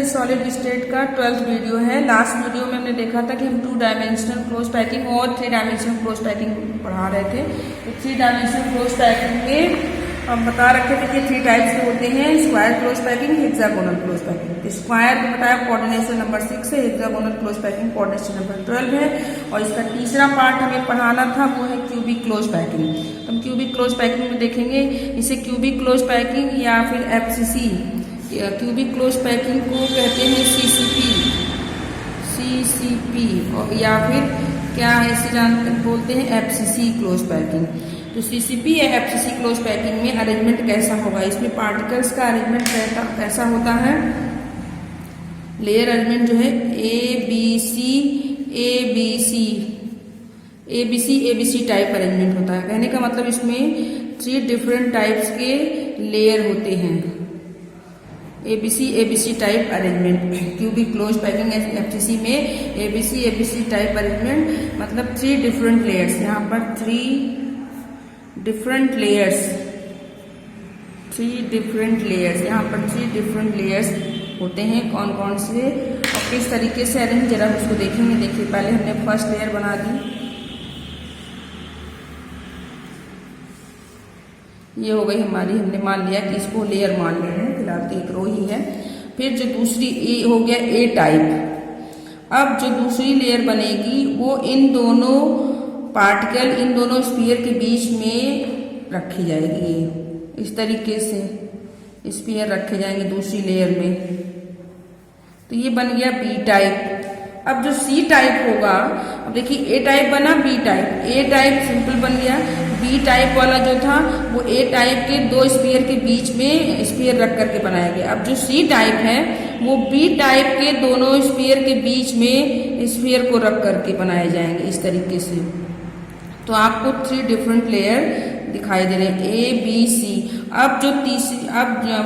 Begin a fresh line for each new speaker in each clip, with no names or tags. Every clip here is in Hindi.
सॉलिड स्टेट का 12th वीडियो है। लास्ट वीडियो में हमने देखा था कि हम 2 डायमेंशनल क्लोज पैकिंग और 3 डायमेंशनल क्लोज पैकिंग पढ़ा रहे थे। तो 3 डायमेंशनल क्लोज पैकिंग में हम बता रखे थे कि 3 टाइप्स के होते हैं, square close packing, hexagonal close packing. तो स्क्वायर को बताया कोऑर्डिनेशन नंबर 6 है, hexagonal close packing coordination number 12 है। और इसका तीसरा पार्ट हमें पढ़ाना था वो है क्यूबिक क्लोज पैकिंग। तो हम क्यूबिक क्लोज पैकिंग में देखेंगे इसे क्यूबिक क्लोज पैकिंग या फिर एफसीसी, क्यूबिक क्लोज पैकिंग को कहते हैं सीसीपी और या फिर क्या है इसे बोलते हैं एफसीसी क्लोज पैकिंग। तो सीसीपी या एफसीसी क्लोज पैकिंग में अरेंजमेंट कैसा होगा, इसमें पार्टिकल्स का अरेंजमेंट कैसा होता है, लेयर अरेंजमेंट जो है एबीसी टाइप अरेंजमेंट होता है। कहने का मतलब इसमें 3 डिफरेंट टाइप्स के लेयर होते हैं, ABC type arrangement. Cubic close packing FCC में एबीसी टाइप अरेंजमेंट मतलब 3 डिफरेंट लेयर्स। यहाँ पर 3 डिफरेंट लेयर्स, यहाँ पर 3 डिफरेंट लेयर्स होते हैं। कौन कौन से और किस तरीके से अरेंज, जरा उसको देखेंगे। देखिए पहले हमने फर्स्ट लेयर बना दी, ये हो गई हमारी, हमने मान लिया कि इसको लेयर मान ले रहे हैं, फिलहाल तो एक रो ही है। फिर जो दूसरी ए हो गया ए टाइप। अब जो दूसरी लेयर बनेगी वो इन दोनों पार्टिकल, इन दोनों स्फीयर के बीच में रखी जाएगी। इस तरीके से स्फीयर रखे जाएंगे दूसरी लेयर में। तो ये बन गया बी टाइप। अब जो सी टाइप होगा, अब देखिए ए टाइप बना, बी टाइप, ए टाइप सिंपल बन गया। बी टाइप वाला जो था वो ए टाइप के 2 स्फीयर के बीच में स्फीयर रख करके बनाया गया। अब जो सी टाइप है वो बी टाइप के दोनों स्फीयर के बीच में स्फीयर को रख करके बनाए जाएंगे इस तरीके से। तो आपको 3 डिफरेंट लेयर दिखाई दे रहे हैं, ए बी सी। अब जो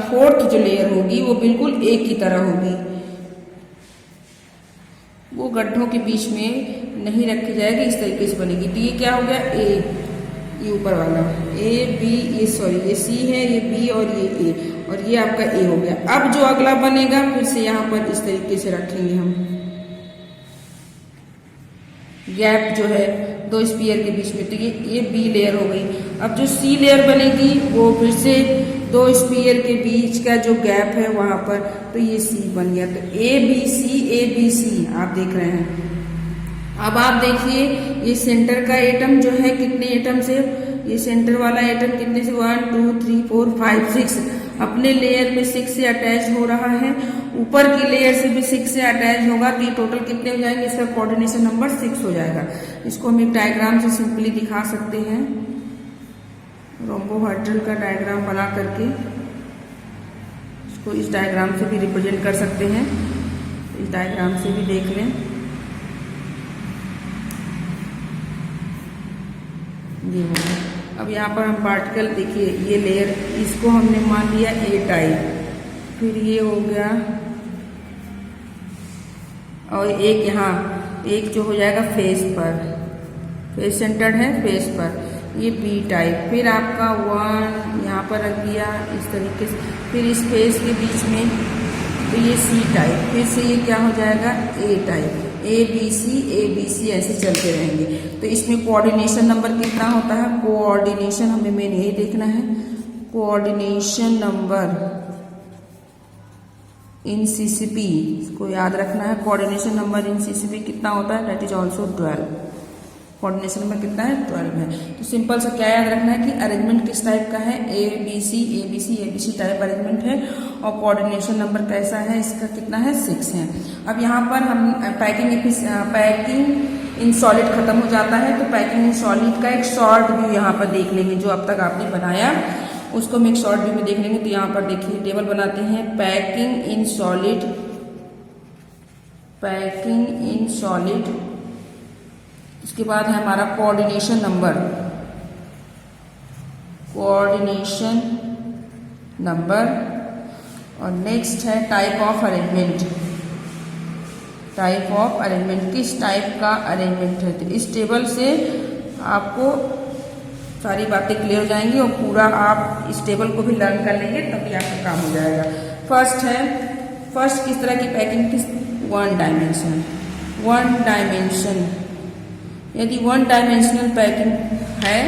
फोर्थ जो लेयर होगी वो बिल्कुल एक ही तरह होगी, वो गड्ढों के बीच में नहीं रखी जाएगी, इस तरीके से बनेगी। तो ये क्या हो गया ए, ये ऊपर वाला ए बी, ये सी है, ये बी और ये ए, और ये आपका ए हो गया। अब जो अगला बनेगा फिर से यहाँ पर इस तरीके से रखेंगे हम, गैप जो है 2 स्फीयर के बीच में। तो ये बी लेयर हो गई। अब जो सी लेयर बनेगी वो फिर से 2 स्फीयर के बीच का जो गैप है वहां पर, तो ये सी बन गया। तो ए बी सी आप देख रहे हैं। अब आप देखिए ये सेंटर का एटम जो है कितने एटम से, ये सेंटर वाला एटम कितने से 1 2 3 4 5 6 अपने लेयर में 6 से अटैच हो रहा है, ऊपर की लेयर से भी 6 से अटैच होगा। तो ये टोटल कितने हो जाएंगे, इसका कोऑर्डिनेशन नंबर 6 हो जाएगा। इसको हम एक डायग्राम से सिंपली दिखा सकते हैं, रोम्बोहेड्रल का डायग्राम बना करके इसको इस डायग्राम से भी रिप्रेजेंट कर सकते हैं। इस डायग्राम से भी देख लें, ये हो गया। अब यहाँ पर हम पार्टिकल देखिए, ये लेयर इसको हमने मान लिया ए टाइप, फिर ये हो गया और एक यहाँ एक जो हो जाएगा फेस पर, फेस सेंटर्ड है फेस पर, ये बी टाइप। फिर आपका 1 यहाँ पर रख दिया इस तरीके से, फिर इस फेस के बीच में तो ये सी टाइप, फिर से ये क्या हो जाएगा ए टाइप, ए बी सी ऐसे चलते रहेंगे। तो इसमें कोऑर्डिनेशन नंबर कितना होता है, कोऑर्डिनेशन हमें मेन यही देखना है, कोऑर्डिनेशन नंबर इन सीसीपी, इसको याद रखना है। कोऑर्डिनेशन नंबर इन सीसीपी कितना होता है, that is also 12। Coordination number कितना है, 12 है। तो सिंपल सा क्या याद रखना है कि अरेंजमेंट किस टाइप का है, A B C type arrangement है। और कोऑर्डिनेशन नंबर कैसा है, इसका कितना है, 6 है। अब यहाँ पर हम पैकिंग इन सॉलिड खत्म हो जाता है, तो पैकिंग इन सॉलिड का एक शॉर्ट व्यू यहाँ पर देख लेंगे, जो अब तक आपने बनाया उसको हम एक शॉर्ट व्यू में देख लेंगे। तो यहाँ पर देखिए टेबल बनाते हैं, पैकिंग इन सॉलिड, इसके बाद है हमारा कोऑर्डिनेशन नंबर, और नेक्स्ट है टाइप ऑफ अरेंजमेंट, किस टाइप का अरेंजमेंट है। तो इस टेबल से आपको सारी बातें क्लियर हो जाएंगी और पूरा आप इस टेबल को भी लर्न कर लेंगे, तभी आपका काम हो जाएगा। फर्स्ट है फर्स्ट किस तरह की पैकिंग थी, वन डायमेंशन। वन डायमेंशन, यदि वन डायमेंशनल पैकिंग है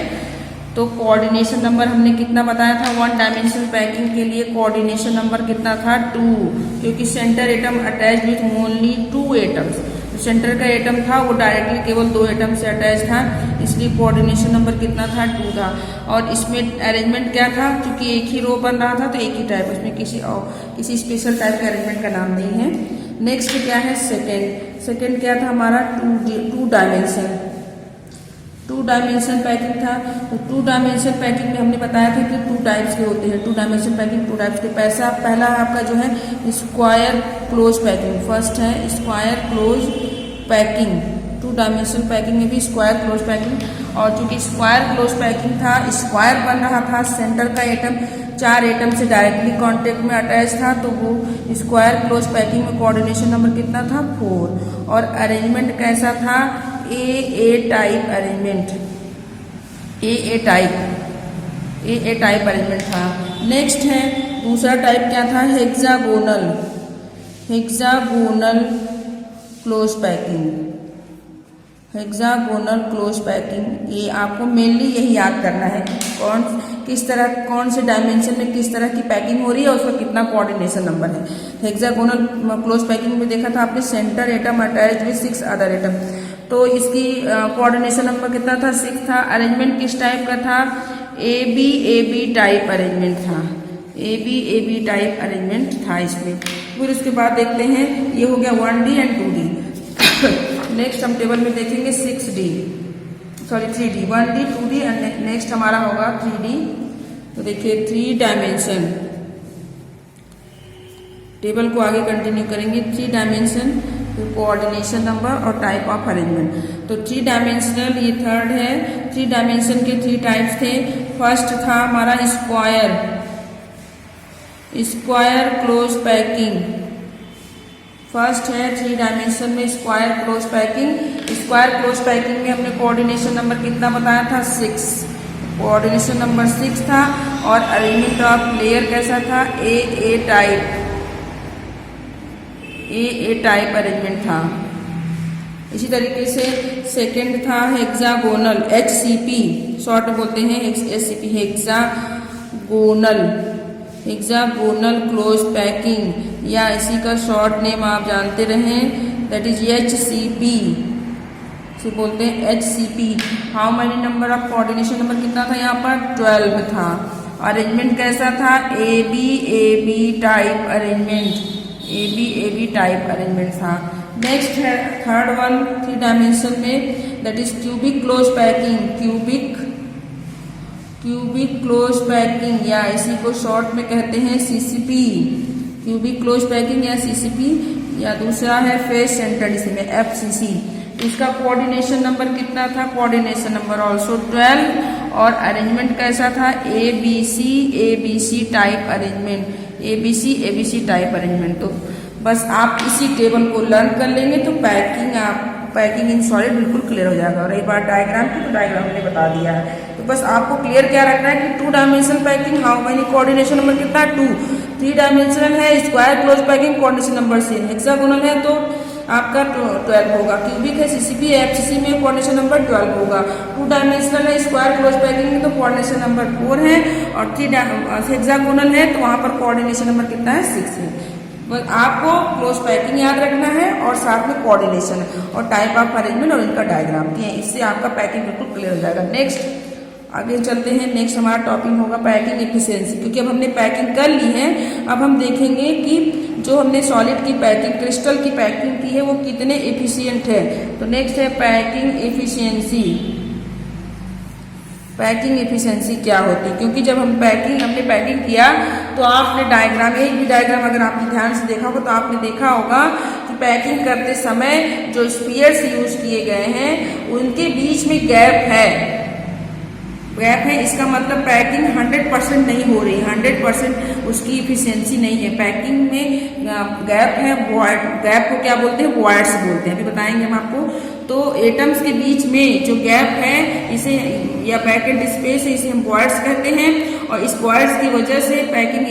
तो कोऑर्डिनेशन नंबर हमने कितना बताया था, वन डायमेंशनल पैकिंग के लिए कोऑर्डिनेशन नंबर कितना था, 2, क्योंकि centre atom attach with only 2 atoms. तो सेंटर का एटम था वो डायरेक्टली केवल 2 एटम से अटैच था, इसलिए कोऑर्डिनेशन नंबर कितना था, 2 था। और इसमें अरेंजमेंट क्या था, क्योंकि एक ही रो बन रहा था तो एक ही टाइप, उसमें किसी स्पेशल टाइप के अरेंजमेंट का नाम नहीं है। नेक्स्ट क्या है, सेकेंड क्या था हमारा, टू डायमेंशन। 2 डायमेंशन पैकिंग था। तो 2 डायमेंशन पैकिंग में हमने बताया था कि 2 टाइप्स के होते हैं। 2 डायमेंशन पैकिंग 2 टाइप्स के, पहला आपका जो है स्क्वायर क्लोज पैकिंग। फर्स्ट है square close packing. 2 dimension packing में भी स्क्वायर क्लोज पैकिंग। और चूंकि स्क्वायर क्लोज पैकिंग था, स्क्वायर बन रहा था, सेंटर का एटम 4 एटम से डायरेक्टली कांटेक्ट में अटैच था, तो वो स्क्वायर क्लोज पैकिंग में कोऑर्डिनेशन नंबर कितना था, 4। और अरेंजमेंट कैसा था, ए टाइप अरेंजमेंट, ए टाइप अरेंजमेंट था। नेक्स्ट है दूसरा टाइप क्या था, hexagonal close packing. Hexagonal close packing, ये आपको मेनली यही याद करना है कि कौन से डायमेंशन में किस तरह की पैकिंग हो रही है और उसका कितना कोऑर्डिनेशन नंबर है। हेक्सागोनल क्लोज पैकिंग में देखा था आपने, centre atom attach with 6 other atom, तो इसकी कोऑर्डिनेशन नंबर कितना था, 6 था। अरेंजमेंट किस टाइप का था, ए बी टाइप अरेंजमेंट था, ए बी टाइप अरेंजमेंट था इसमें। फिर उसके बाद देखते हैं, ये हो गया 1D एंड 2D। नेक्स्ट हम टेबल में देखेंगे 3D, 1D 2D and next हमारा होगा 3D। तो देखिए 3 डायमेंशन, टेबल को आगे कंटिन्यू करेंगे। 3 डायमेंशन, कोऑर्डिनेशन नंबर और टाइप ऑफ अरेंजमेंट। तो 3 डायमेंशनल ये थर्ड है। 3 डायमेंशन के 3 टाइप्स थे। फर्स्ट था हमारा स्क्वायर क्लोज पैकिंग। फर्स्ट है 3 डायमेंशन में square close packing. Square close packing में हमने कोऑर्डिनेशन नंबर कितना बताया था, 6। कोऑर्डिनेशन नंबर 6 था। और अरेंजमेंट ऑफ लेयर कैसा था, ए टाइप अरेंजमेंट था। इसी तरीके से सेकंड था हेक्सागोनल, HCP शॉर्ट बोलते हैं, HCP हेक्सागोनल क्लोज पैकिंग, या इसी का शॉर्ट नेम आप जानते रहें, दैट इज HCP से बोलते हैं, HCP। How many number of coordination number कितना था यहाँ पर, 12 था। अरेंजमेंट कैसा था, A B type arrangement, A B type arrangement था। नेक्स्ट है थर्ड वन 3 डायमेंशन में, that is cubic close packing. Cubic close packing, या इसी को शॉर्ट में कहते हैं CCP, क्यूबिक क्लोज पैकिंग या CCP। या दूसरा है फेस सेंटर्ड, इसी में FCC। इसका कोऑर्डिनेशन नंबर कितना था, कोऑर्डिनेशन नंबर ऑल्सो 12। और अरेंजमेंट कैसा था, ABC type arrangement, ABC type arrangement. तो बस आप इसी टेबल को लर्न कर लेंगे तो पैकिंग इन सॉलिड बिल्कुल क्लियर हो जाएगा। और एक बार डायग्राम की, तो डायग्राम मैंने बता दिया है। तो बस आपको क्लियर क्या रखना है कि 2 dimensional packing, how many coordination number कितना, 2। 3 डायमेंशनल है square close packing, coordination number same. Hexagonal है तो आपका 12 होगा। क्यूबिक है CCP FCC में कोऑर्डिनेशन नंबर 12 होगा। 2 डायमेंशनल है स्क्वायर क्लोज पैकिंग में तो कोऑर्डिनेशन नंबर 4 है। और 3 हेक्सागोनल है तो वहां पर कोऑर्डिनेशन नंबर कितना है, 6 है। बस आपको क्लोज पैकिंग याद रखना है और साथ में कोऑर्डिनेशन और टाइप ऑफ अरेंजमेंट और इनका डायग्राम दिए, इससे आपका पैकिंग बिल्कुल क्लियर हो जाएगा। नेक्स्ट आगे चलते हैं। नेक्स्ट हमारा टॉपिक होगा पैकिंग एफिशिएंसी। क्योंकि अब हमने पैकिंग कर ली है, अब हम देखेंगे कि जो हमने सॉलिड की पैकिंग, क्रिस्टल की पैकिंग की है, वो कितने एफिशिएंट है। तो नेक्स्ट है पैकिंग एफिशिएंसी। पैकिंग एफिशिएंसी क्या होती है, क्योंकि जब हमने पैकिंग किया तो आपने डायग्राम, एक भी डायग्राम अगर आपने ध्यान से देखा होगा तो आपने देखा होगा कि पैकिंग करते समय जो स्पीयर्स यूज किए गए हैं उनके बीच में गैप है। इसका मतलब पैकिंग 100% नहीं हो रही, 100% उसकी इफिशियंसी नहीं है। पैकिंग में गैप है, गैप को क्या बोलते हैं, वॉइड्स बोलते हैं, अभी बताएंगे हम आपको। तो एटम्स के बीच में जो गैप है इसे, या पैकेट स्पेस है, इसे हम वॉइड्स कहते हैं। और इस वॉइड्स की वजह से पैकिंग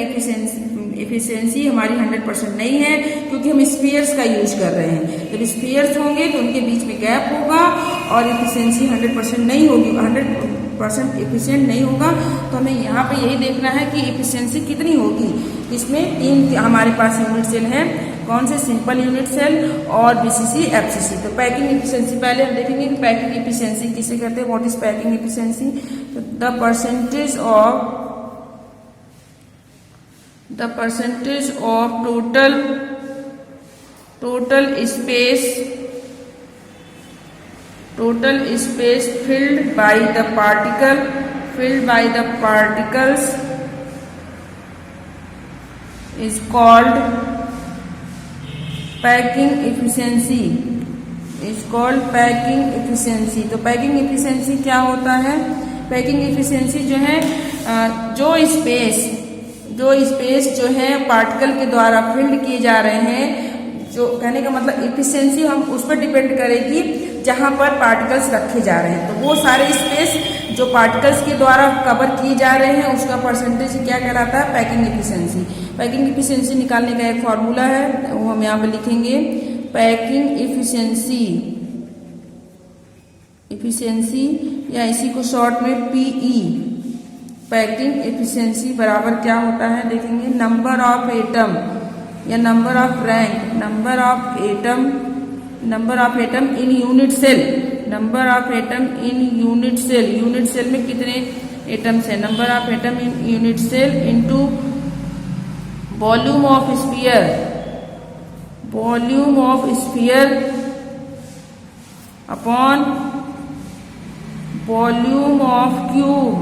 एफिशिएंसी हमारी 100% नहीं है, क्योंकि हम स्फीयर्स का यूज कर रहे हैं। जब स्फीयर्स होंगे तो उनके बीच में गैप होगा और एफिशिएंसी 100% नहीं होगी, 100% एफिशिएंट नहीं होगा। तो हमें यहाँ पे यही देखना है कि एफिशिएंसी कितनी होगी। इसमें 3 हमारे पास यूनिट सेल है, कौन से? सिंपल यूनिट सेल और बीसीसी, एफसीसी। तो पैकिंग एफिशिएंसी पहले हम देखेंगे कि पैकिंग एफिशिएंसी किसे कहते हैं, व्हाट इज पैकिंग एफिशिएंसी। तो the percentage of total space filled by the particles is called packing efficiency. तो पैकिंग एफिशिएंसी क्या होता है? पैकिंग एफिशिएंसी जो है जो स्पेस जो है पार्टिकल के द्वारा फिल्ड किए जा रहे हैं, जो कहने का मतलब एफिशिएंसी हम उस पर डिपेंड करेगी जहां पर पार्टिकल्स रखे जा रहे हैं। तो वो सारे स्पेस जो पार्टिकल्स के द्वारा कवर किए जा रहे हैं उसका परसेंटेज क्या कहलाता है? Packing efficiency. पैकिंग एफिशिएंसी निकालने का एक फॉर्मूला है, वो हम यहाँ पे लिखेंगे। पैकिंग एफिशिएंसी या इसी को शॉर्ट में पीई, पैकिंग एफिशिएंसी बराबर क्या होता है देखेंगे, नंबर ऑफ एटम या number of rank, number of atom in unit cell, number of atom in unit cell. Unit cell में कितने एटम्स है? Number of atom in unit cell into volume of sphere upon volume of cube,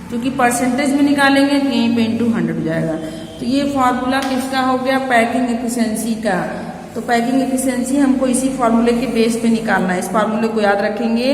क्योंकि परसेंटेज में निकालेंगे तो यहीं पे इंटू 100 हो जाएगा। तो ये फॉर्मूला किसका हो गया? पैकिंग एफिशिएंसी का। तो पैकिंग एफिशिएंसी हमको इसी फॉर्मूले के बेस पे निकालना है। इस फॉर्मूले को याद रखेंगे।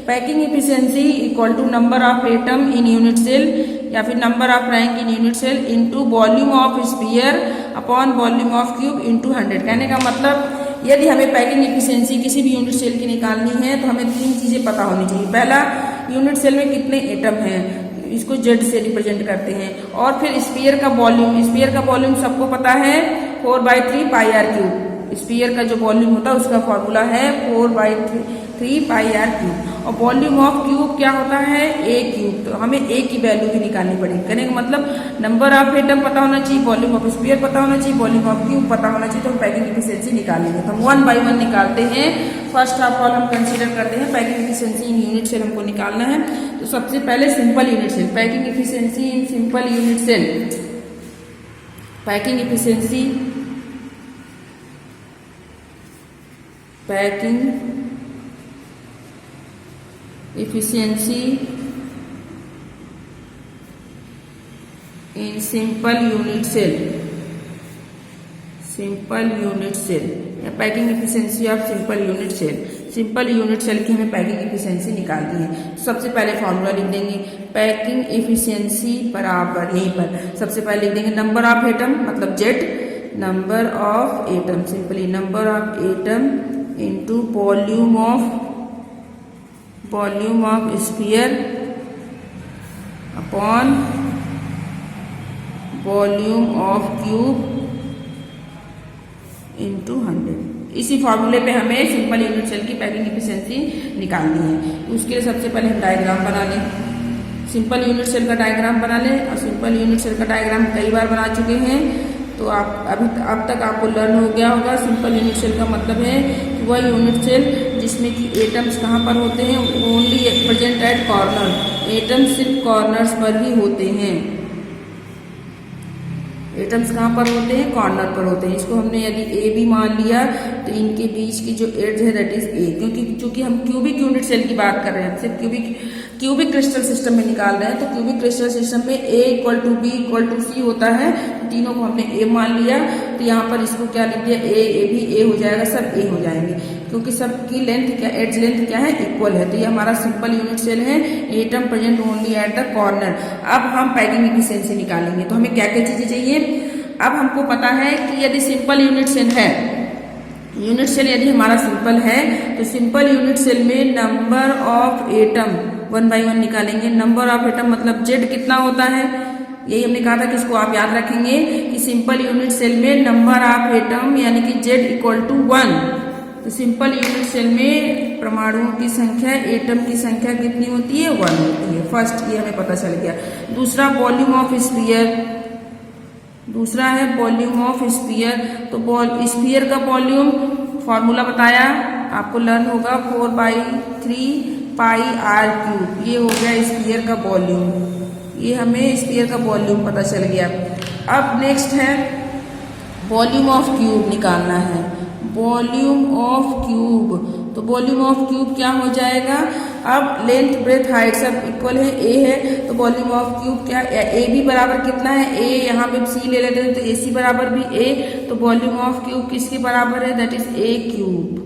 Packing efficiency equal to number of atom in unit cell या फिर number of rank in unit cell into volume of sphere upon volume of cube into 100। कहने का मतलब यदि हमें पैकिंग एफिशिएंसी किसी भी यूनिट सेल की निकालनी है तो हमें 3 चीजें पता होनी चाहिए। पहला, यूनिट सेल में कितने एटम हैं, इसको जेड से रिप्रेजेंट करते हैं। और फिर स्फीयर का वॉल्यूम सबको पता है 4/3πr³। स्फीयर का जो वॉल्यूम होता है उसका फॉर्मूला है 4/3πr³। और वॉल्यूम ऑफ क्यूब क्या होता है? a³। तो हमें a की वैल्यू भी निकालनी पड़ेगी। कहने का मतलब नंबर ऑफ एटम पता होना चाहिए, वॉल्यूम ऑफ स्फीयर पता होना चाहिए, वॉल्यूम ऑफ क्यूब पता होना चाहिए। तो हम पैकिंग एफिशिएंसी निकालेंगे। तो हम 1 by 1 निकालते हैं। फर्स्ट ऑफ ऑल हम कंसीडर करते हैं packing efficiency in unit cell हमको निकालना है। तो सबसे पहले simple unit cell, packing efficiency in simple unit cell. Packing efficiency in simple unit cell या packing efficiency of simple unit cell. Simple unit cell की हमें पैकिंग एफिशिएंसी निकालनी है। सबसे पहले फॉर्मूला लिख देंगे, पैकिंग एफिशिएंसी बराबर यहीं पर सबसे पहले लिख देंगे नंबर ऑफ एटम मतलब Z, number of atom simply number of atom into volume of sphere upon volume of cube into 100। इसी फॉर्मूले पे हमें सिंपल यूनिट सेल की पैकिंग एफिशिएंसी निकालनी है। उसके लिए सबसे पहले हम डायग्राम बना लें, सिंपल यूनिट सेल का डायग्राम बना लें। और सिंपल यूनिट सेल का डायग्राम कई बार बना चुके हैं, तो अब तक आपको लर्न हो गया होगा। सिंपल यूनिट सेल का मतलब है कि वह यूनिट सेल जिसमें कि एटम्स कहाँ पर होते हैं, only present at corner, atoms सिर्फ कॉर्नर्स पर ही होते हैं। एटम्स कहाँ पर होते हैं? कॉर्नर पर होते हैं। इसको हमने यदि ए भी मान लिया तो इनके बीच की जो एज है दैट इज ए, क्योंकि चूंकि हम क्यूबिक यूनिट सेल की बात कर रहे हैं, सिर्फ क्यूबिक क्रिस्टल सिस्टम में निकाल रहे हैं। तो क्यूबिक क्रिस्टल सिस्टम में A = B = C होता है। तीनों को हमने A मान लिया, तो यहाँ पर इसको क्या लिख दिया, A भी A हो जाएगा, सब A हो जाएंगे, क्योंकि सबकी लेंथ क्या, एज लेंथ क्या है, इक्वल है। तो ये हमारा सिंपल यूनिट सेल है, atom present only at the corner. अब हम पैकिंग एफिशिएंसी निकालेंगे। तो हमें क्या क्या चीजें चाहिए? अब हमको पता है कि यदि सिंपल यूनिट सेल है, यूनिट सेल यदि हमारा सिंपल है तो सिंपल यूनिट सेल में नंबर ऑफ एटम 1 by 1 निकालेंगे। नंबर ऑफ एटम मतलब जेड कितना होता है, यही हमने कहा था कि इसको आप याद रखेंगे कि सिंपल यूनिट सेल में नंबर ऑफ एटम यानी कि Z इक्वल टू 1। तो सिंपल यूनिट सेल में परमाणुओं की संख्या, एटम की संख्या कितनी होती है? 1 होती है। फर्स्ट ये हमें पता चल गया। दूसरा वॉल्यूम ऑफ स्फीयर, दूसरा है वॉल्यूम ऑफ स्फीयर। तो स्फीयर का वॉल्यूम फॉर्मूला बताया आपको, लर्न होगा 4/3 पाई r क्यूब। ये हो गया स्फीयर का वॉल्यूम, ये हमें स्फीयर का वॉल्यूम पता चल गया। अब नेक्स्ट है वॉल्यूम ऑफ क्यूब निकालना है, वॉल्यूम ऑफ क्यूब। तो वॉल्यूम ऑफ क्यूब क्या हो जाएगा? अब लेंथ ब्रेथ हाइट सब इक्वल है, ए है, तो वॉल्यूम ऑफ क्यूब क्या, ए बी बराबर कितना है? ए, यहाँ पे सी ले लेते हैं तो ए सी बराबर भी ए, तो वॉल्यूम ऑफ क्यूब किसके बराबर है? That is a cube.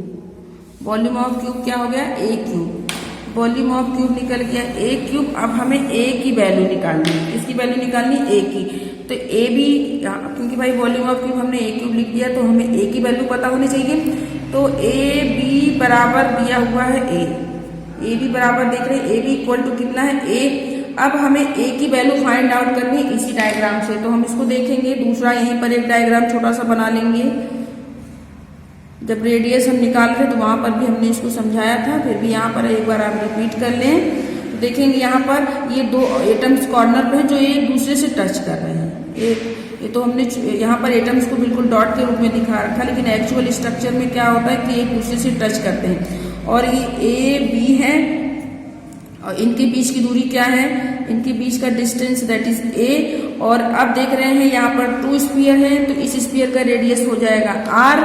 Volume of cube क्या हो गया? ए क्यूब। वॉल्यूम ऑफ क्यूब निकल गया ए क्यूब। अब हमें ए की वैल्यू निकालनी है, इसकी वैल्यू निकालनी ए की। तो ए बी, क्योंकि भाई वॉल्यूम ऑफ क्यूब हमने ए क्यूब लिख दिया तो हमें ए की वैल्यू पता होनी चाहिए। तो ए बी बराबर दिया हुआ है ए बी बराबर देख रहे हैं, ए बी इक्वल टू कितना है? ए। अब हमें ए की वैल्यू फाइंड आउट करनी है इसी डायग्राम से, तो हम इसको देखेंगे। दूसरा यहीं पर एक डायग्राम छोटा सा बना लेंगे। जब रेडियस हम निकाल रहे तो वहां पर भी हमने इसको समझाया था, फिर भी यहाँ पर एक बार आप रिपीट कर लें। तो देखेंगे यहाँ पर ये दो एटम्स कॉर्नर पे हैं जो एक दूसरे से टच कर रहे हैं। ये तो हमने यहाँ पर एटम्स को बिल्कुल डॉट के रूप में दिखा रखा, लेकिन एक्चुअल स्ट्रक्चर में क्या होता है कि एक दूसरे से टच करते हैं। और ये ए बी है और इनके बीच की दूरी क्या है? इनके बीच का डिस्टेंस दैट इज ए। और अब देख रहे हैं यहाँ पर 2 स्फीयर है, तो इस स्फीयर का रेडियस हो जाएगा r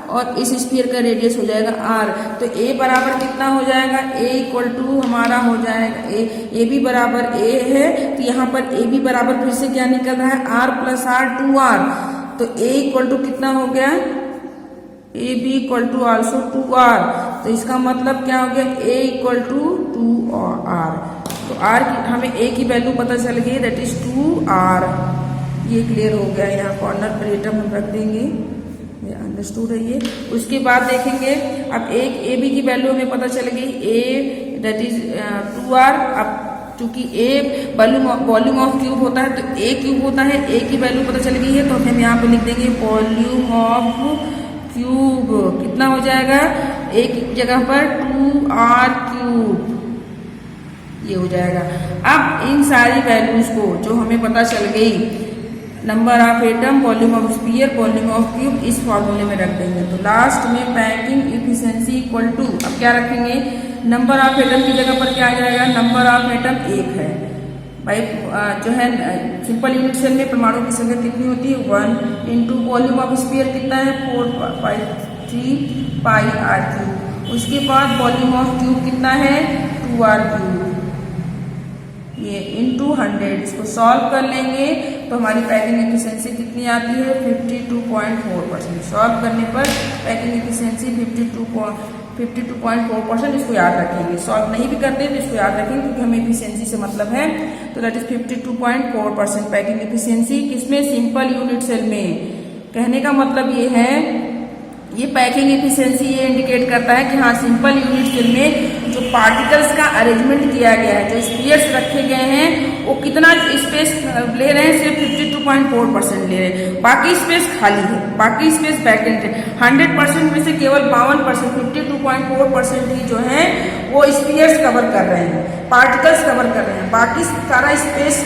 और इस स्फीयर का रेडियस हो जाएगा r। तो a बराबर कितना हो जाएगा? a इक्वल टू हमारा हो जाएगा ए बी बराबर a है, तो यहाँ पर a b बराबर फिर से क्या निकल रहा है? r plus r 2r। तो a इक्वल टू कितना हो गया? a b equal to also 2r। तो इसका मतलब क्या हो गया? a equal to 2r। तो r की हमें a की वैल्यू पता चल गई, दैट इज 2r। ये क्लियर हो गया। यहाँ कॉर्नर पर एटम हम रख देंगे, अंडरस्टूड है ये। उसके बाद देखेंगे अब एक ए बी की वैल्यू हमें पता चल गई, ए दैट इज 2r। अब चूंकि ए वॉल्यूम ऑफ क्यूब होता है तो ए क्यूब होता है, ए की वैल्यू पता चल गई है तो हम यहाँ पे लिख देंगे वॉल्यूम ऑफ क्यूब। कितना हो जाएगा? ए की जगह पर 2r क्यूब, ये हो जाएगा। अब इन सारी वैल्यूज को जो हमें पता चल गई, number of atom, volume of sphere, volume of cube, इस फॉर्मूले में रख देंगे। तो लास्ट में पैकिंग इफिशिएंसी इक्वल टू, अब क्या रखेंगे? नंबर ऑफ एटम की जगह पर क्या आ जाएगा? नंबर ऑफ एटम 1 है भाई। जो है सिंपल यूनिट सेल में परमाणु की संख्या कितनी होती है? 1 इंटू वॉल्यूम ऑफ स्फीयर कितना है? 4/3 पाई r क्यूब। उसके बाद वॉल्यूम ऑफ क्यूब कितना है? 2r क्यूब, ये इंटू 100। इसको सॉल्व कर लेंगे तो हमारी पैकिंग एफिशिएंसी कितनी आती है? 52.4%। सॉल्व करने पर पैकिंग एफिशिएंसी 52.4%। इसको याद रखेंगे। सॉल्व नहीं भी करते तो इसको याद रखेंगे क्योंकि हमें एफिशिएंसी से मतलब है। तो दैट इज 52.4% पैकिंग एफिशिएंसी। किसमें? सिंपल यूनिट सेल में। कहने का मतलब ये है, ये पैकिंग एफिशिएंसी ये इंडिकेट करता है कि हाँ सिंपल यूनिट सेल में जो पार्टिकल्स का अरेंजमेंट किया गया है, जो स्फीयर्स रखे गए हैं, वो कितना स्पेस ले रहे हैं? सिर्फ 52.4% ले रहे हैं, बाकी स्पेस खाली है, बाकी स्पेस वैकेंट है। 100% में से केवल 52%, 52.4% ही जो है वो स्फीयर्स कवर कर रहे हैं, पार्टिकल्स कवर कर रहे हैं। बाकी सारा स्पेस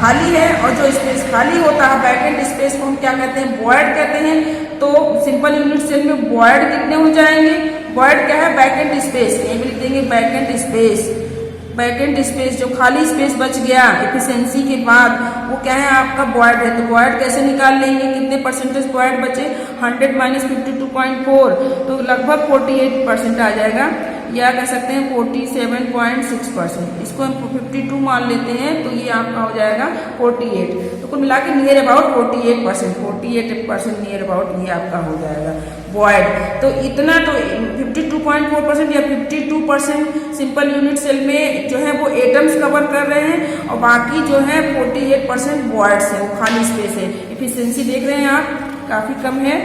खाली है, और जो स्पेस खाली होता है वैकेंट स्पेस को हम क्या कहते हैं? वॉइड कहते हैं। तो सिंपल यूनिट सेल में वॉइड कितने हो जाएंगे? वॉइड क्या है? Vacant space. ये भी लिख देंगे वैकेंट स्पेस। वैकेंट स्पेस, जो खाली स्पेस बच गया एफिशिएंसी के बाद, वो क्या है? आपका वॉइड है। तो वॉइड कैसे निकाल लेंगे? कितने परसेंटेज वॉइड बचे? 100 माइनस 52.4, तो लगभग 48% आ जाएगा, या कह सकते हैं 47.6%। इसको हम 52 मान लेते हैं तो ये आपका हो जाएगा 48। तो कुल मिला के नियर अबाउट 48% नियर अबाउट ये आपका हो जाएगा वॉइड। तो इतना तो 52.4% या 52% सिंपल यूनिट सेल में जो है वो एटम्स कवर कर रहे हैं, और बाकी जो है 48% वॉइड्स है, वो खाली स्पेस है। एफिशिएंसी देख रहे हैं आप, काफी कम है,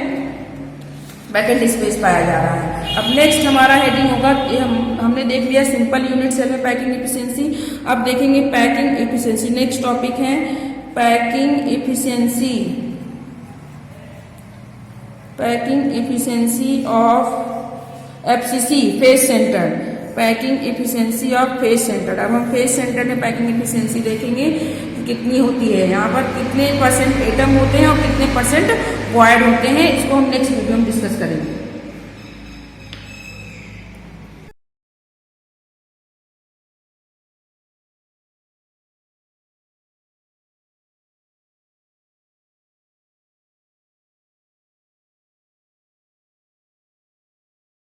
वैकेंट स्पेस पाया जा रहा है। अब नेक्स्ट हमारा हेडिंग होगा, ये हमने देख लिया सिंपल यूनिट सेल में पैकिंग एफिशिएंसी। अब देखेंगे पैकिंग एफिशिएंसी। नेक्स्ट टॉपिक है packing efficiency of FCC face centre, packing efficiency of face centre. अब हम फेस सेंटर में पैकिंग एफिशिएंसी देखेंगे कि कितनी होती है, यहाँ पर कितने % एटम होते हैं और कितने % वॉइड होते हैं, इसको हम नेक्स्ट वीडियो में डिस्कस करेंगे।